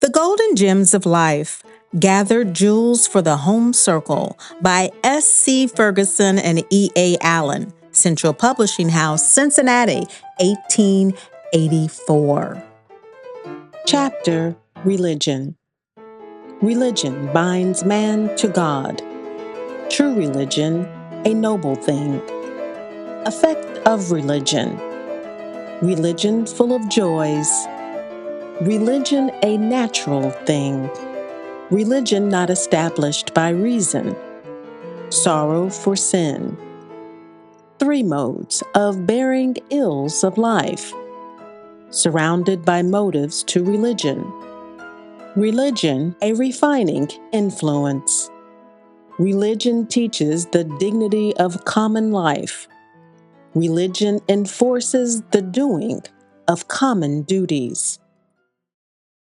The Golden Gems of Life, Gathered Jewels for the Home Circle by S.C. Ferguson and E.A. Allen, Central Publishing House, Cincinnati, 1884. Chapter Religion. Religion binds man to God. True religion, a noble thing. Effect of religion. Religion full of joys. Religion a natural thing. Religion not established by reason. Sorrow for sin. 3 modes of bearing ills of life. Surrounded by motives to religion. Religion a refining influence. Religion teaches the dignity of common life. Religion enforces the doing of common duties.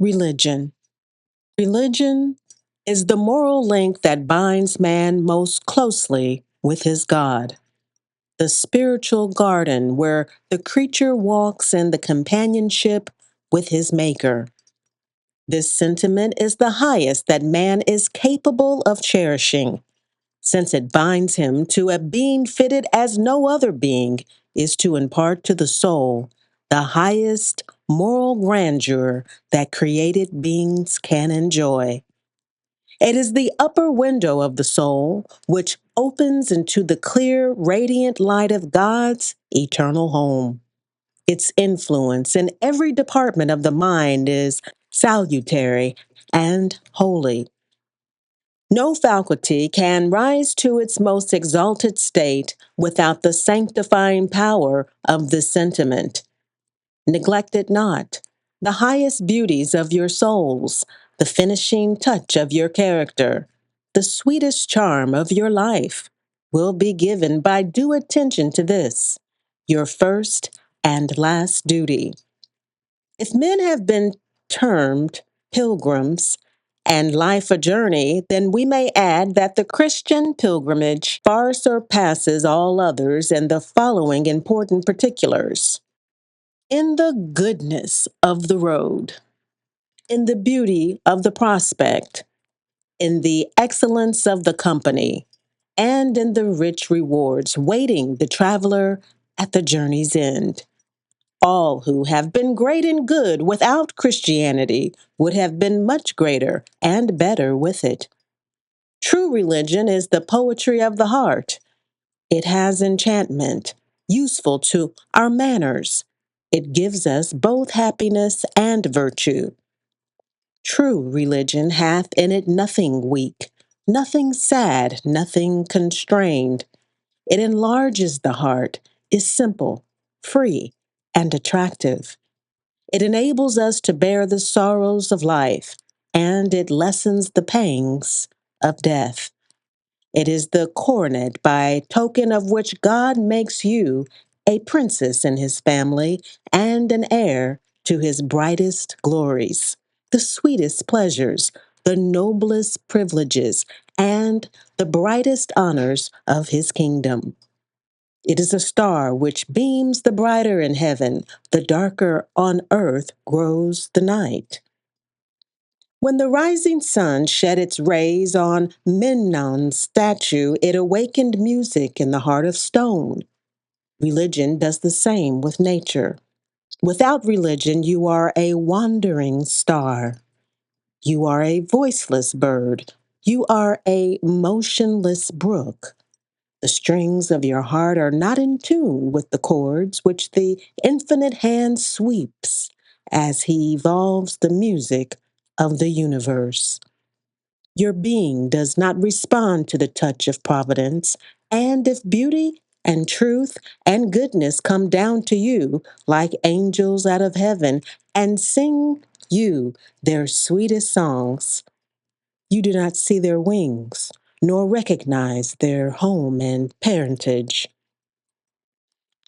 Religion. Religion is the moral link that binds man most closely with his God. The spiritual garden where the creature walks in the companionship with his Maker. This sentiment is the highest that man is capable of cherishing, since it binds him to a being fitted as no other being is to impart to the soul the highest moral grandeur that created beings can enjoy. It is the upper window of the soul which opens into the clear, radiant light of God's eternal home. Its influence in every department of the mind is salutary and holy. No faculty can rise to its most exalted state without the sanctifying power of this sentiment. Neglect it not. The highest beauties of your souls, the finishing touch of your character, the sweetest charm of your life will be given by due attention to this, your first and last duty. If men have been termed pilgrims and life a journey, then we may add that the Christian pilgrimage far surpasses all others in the following important particulars. In the goodness of the road, in the beauty of the prospect, in the excellence of the company, and in the rich rewards waiting the traveler at the journey's end. All who have been great and good without Christianity would have been much greater and better with it. True religion is the poetry of the heart. It has enchantment, useful to our manners. It gives us both happiness and virtue. True religion hath in it nothing weak, nothing sad, nothing constrained. It enlarges the heart, is simple, free, and attractive. It enables us to bear the sorrows of life, and it lessens the pangs of death. It is the coronet by token of which God makes you a princess in his family and an heir to his brightest glories, the sweetest pleasures, the noblest privileges, and the brightest honors of his kingdom. It is a star which beams the brighter in heaven, the darker on earth grows the night. When the rising sun shed its rays on Memnon's statue, it awakened music in the heart of stone. Religion does the same with nature. Without religion, you are a wandering star. You are a voiceless bird. You are a motionless brook. The strings of your heart are not in tune with the chords which the infinite hand sweeps as he evolves the music of the universe. Your being does not respond to the touch of providence, and if beauty and truth and goodness come down to you like angels out of heaven and sing you their sweetest songs, you do not see their wings, nor recognize their home and parentage.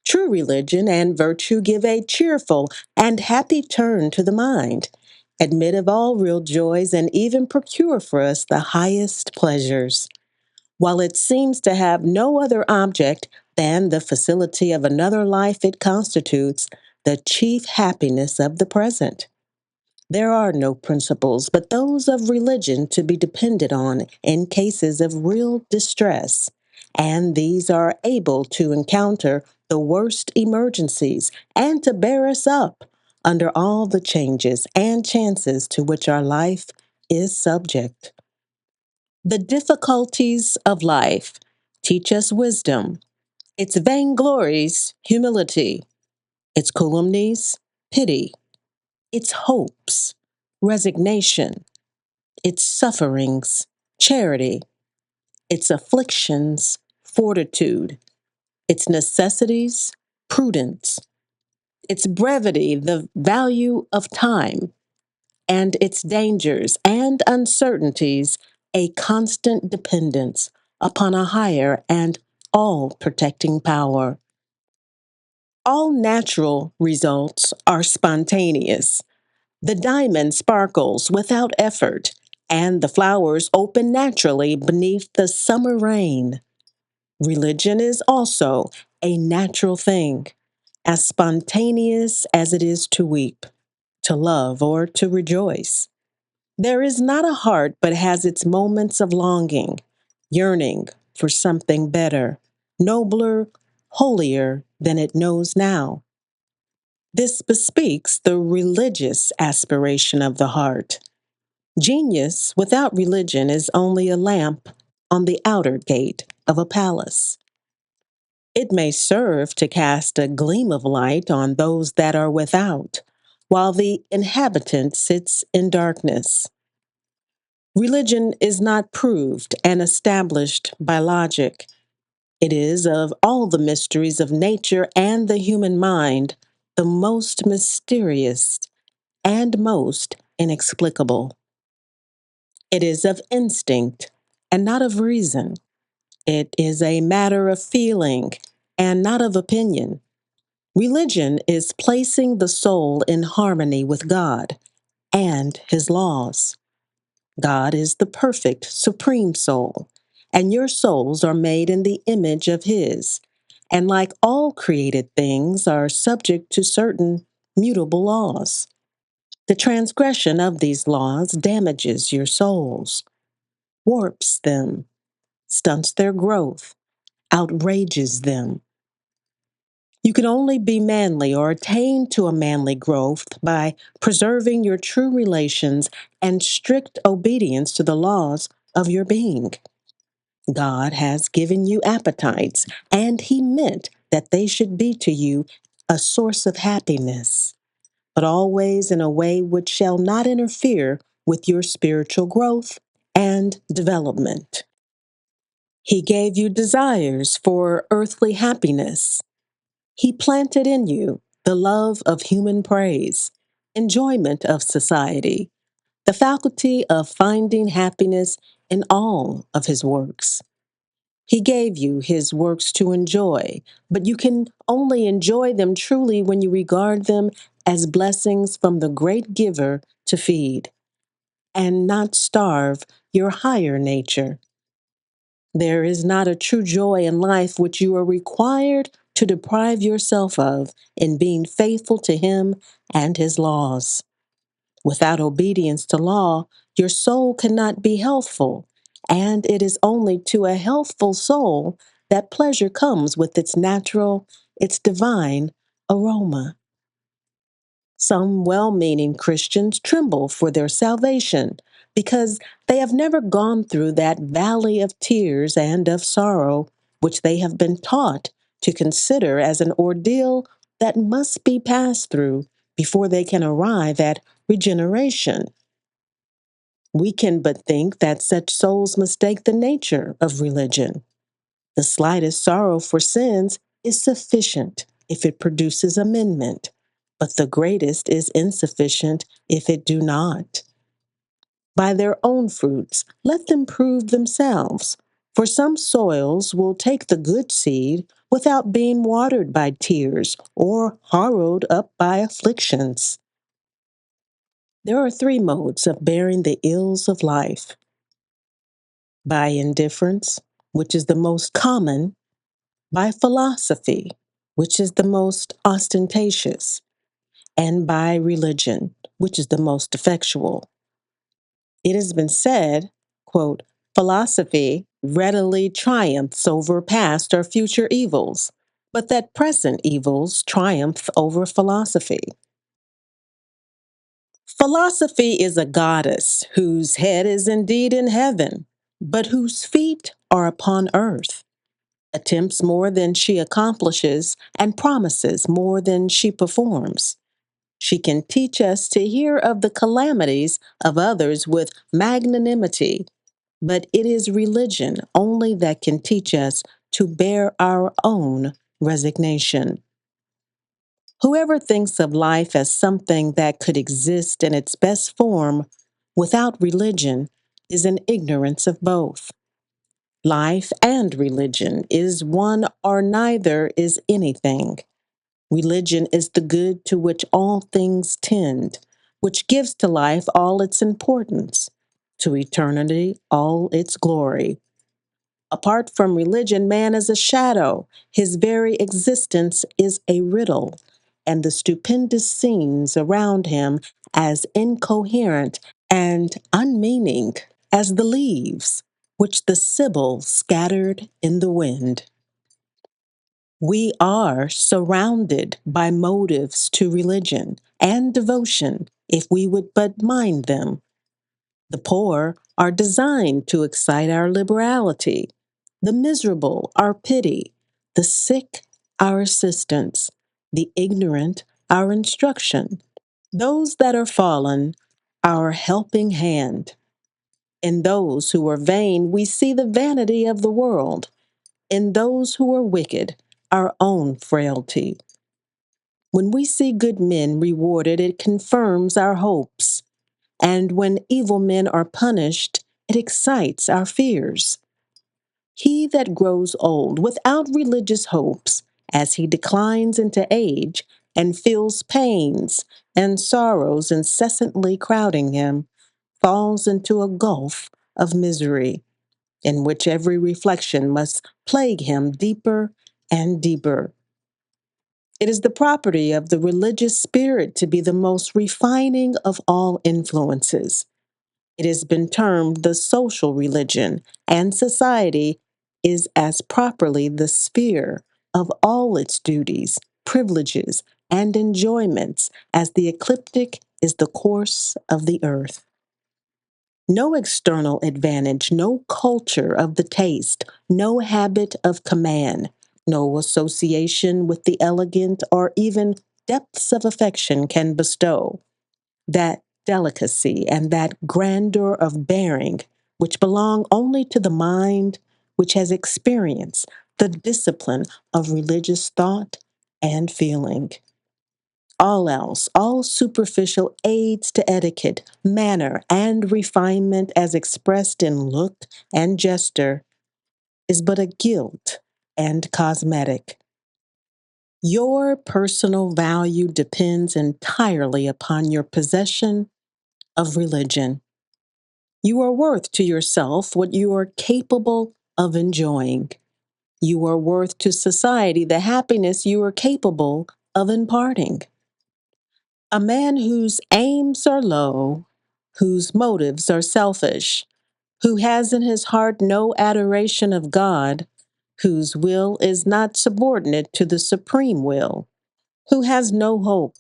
True religion and virtue give a cheerful and happy turn to the mind, admit of all real joys, and even procure for us the highest pleasures, while it seems to have no other object than the facility of another life. It constitutes the chief happiness of the present. There are no principles but those of religion to be depended on in cases of real distress, and these are able to encounter the worst emergencies and to bear us up under all the changes and chances to which our life is subject. The difficulties of life teach us wisdom, its vainglories, humility, its calumnies, pity, its hopes, resignation, its sufferings, charity, its afflictions, fortitude, its necessities, prudence, its brevity, the value of time, and its dangers and uncertainties, a constant dependence upon a higher and all protecting power. All natural results are spontaneous. The diamond sparkles without effort, and the flowers open naturally beneath the summer rain. Religion is also a natural thing, as spontaneous as it is to weep, to love, or to rejoice. There is not a heart but has its moments of longing, yearning for something better, nobler, holier than it knows now. This bespeaks the religious aspiration of the heart. Genius without religion is only a lamp on the outer gate of a palace. It may serve to cast a gleam of light on those that are without, while the inhabitant sits in darkness. Religion is not proved and established by logic. It is, of all the mysteries of nature and the human mind, the most mysterious and most inexplicable. It is of instinct and not of reason. It is a matter of feeling and not of opinion. Religion is placing the soul in harmony with God and His laws. God is the perfect, supreme soul, and your souls are made in the image of His, and like all created things, are subject to certain mutable laws. The transgression of these laws damages your souls, warps them, stunts their growth, outrages them. You can only be manly or attain to a manly growth by preserving your true relations and strict obedience to the laws of your being. God has given you appetites, and He meant that they should be to you a source of happiness, but always in a way which shall not interfere with your spiritual growth and development. He gave you desires for earthly happiness. He planted in you the love of human praise, enjoyment of society, the faculty of finding happiness in all of His works. He gave you His works to enjoy, but you can only enjoy them truly when you regard them as blessings from the great giver to feed, and not starve your higher nature. There is not a true joy in life which you are required to deprive yourself of in being faithful to Him and His laws. Without obedience to law, your soul cannot be healthful, and it is only to a healthful soul that pleasure comes with its natural, its divine aroma. Some well meaning Christians tremble for their salvation because they have never gone through that valley of tears and of sorrow which they have been taught to consider as an ordeal that must be passed through before they can arrive at regeneration. We can but think that such souls mistake the nature of religion. The slightest sorrow for sins is sufficient if it produces amendment, but the greatest is insufficient if it do not. By their own fruits, let them prove themselves, for some soils will take the good seed without being watered by tears or harrowed up by afflictions. There are three modes of bearing the ills of life: by indifference, which is the most common; by philosophy, which is the most ostentatious; and by religion, which is the most effectual. It has been said, quote, philosophy readily triumphs over past or future evils, but that present evils triumph over philosophy. Philosophy is a goddess whose head is indeed in heaven, but whose feet are upon earth, attempts more than she accomplishes, and promises more than she performs. She can teach us to hear of the calamities of others with magnanimity, but it is religion only that can teach us to bear our own resignation. Whoever thinks of life as something that could exist in its best form without religion is in ignorance of both. Life and religion is one or neither is anything. Religion is the good to which all things tend, which gives to life all its importance, to eternity all its glory. Apart from religion, man is a shadow. His very existence is a riddle, and the stupendous scenes around him as incoherent and unmeaning as the leaves which the Sibyl scattered in the wind. We are surrounded by motives to religion and devotion if we would but mind them. The poor are designed to excite our liberality, the miserable our pity, the sick our assistance, the ignorant our instruction, those that are fallen our helping hand. In those who are vain, we see the vanity of the world. In those who are wicked, our own frailty. When we see good men rewarded, it confirms our hopes. And when evil men are punished, it excites our fears. He that grows old without religious hopes, as he declines into age, and feels pains and sorrows incessantly crowding him, falls into a gulf of misery, in which every reflection must plague him deeper and deeper. It is the property of the religious spirit to be the most refining of all influences. It has been termed the social religion, and society is as properly the sphere of all its duties, privileges, and enjoyments as the ecliptic is the course of the earth. No external advantage, no culture of the taste, no habit of command, no association with the elegant, or even depths of affection can bestow that delicacy and that grandeur of bearing which belong only to the mind which has experienced the discipline of religious thought and feeling. All else, all superficial aids to etiquette, manner, and refinement as expressed in look and gesture, is but a gilt and cosmetic. Your personal value depends entirely upon your possession of religion. You are worth to yourself what you are capable of enjoying. You are worth to society the happiness you are capable of imparting. A man whose aims are low, whose motives are selfish, who has in his heart no adoration of God, whose will is not subordinate to the supreme will, who has no hope,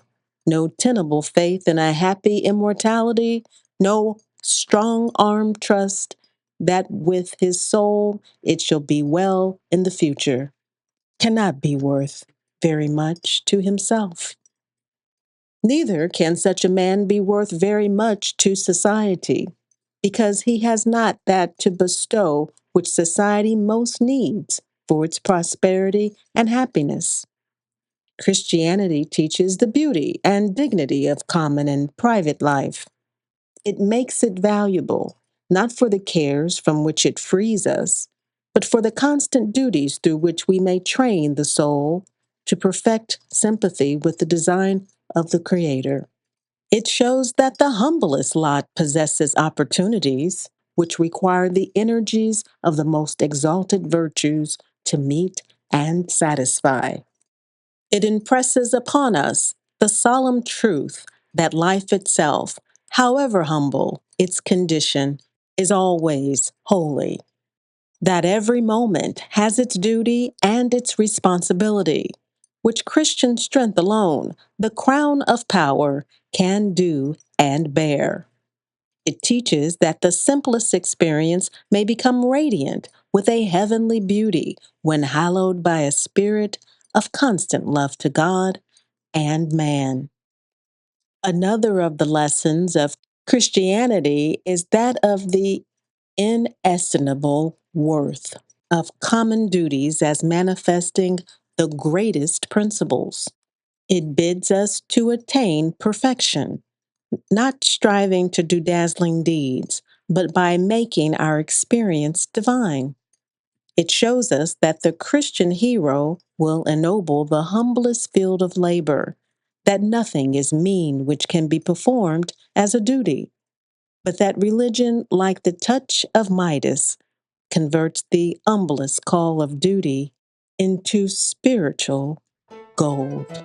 no tenable faith in a happy immortality, no strong armed trust that with his soul it shall be well in the future, cannot be worth very much to himself. Neither can such a man be worth very much to society, because he has not that to bestow which society most needs for its prosperity and happiness. Christianity teaches the beauty and dignity of common and private life. It makes it valuable, not for the cares from which it frees us, but for the constant duties through which we may train the soul to perfect sympathy with the design of the Creator. It shows that the humblest lot possesses opportunities which require the energies of the most exalted virtues to meet and satisfy. It impresses upon us the solemn truth that life itself, however humble its condition, is always holy, that every moment has its duty and its responsibility, which Christian strength alone, the crown of power, can do and bear. It teaches that the simplest experience may become radiant with a heavenly beauty when hallowed by a spirit of constant love to God and man. Another of the lessons of Christianity is that of the inestimable worth of common duties as manifesting the greatest principles. It bids us to attain perfection, not striving to do dazzling deeds, but by making our experience divine. It shows us that the Christian hero will ennoble the humblest field of labor, that nothing is mean which can be performed as a duty, but that religion, like the touch of Midas, converts the humblest call of duty into spiritual gold.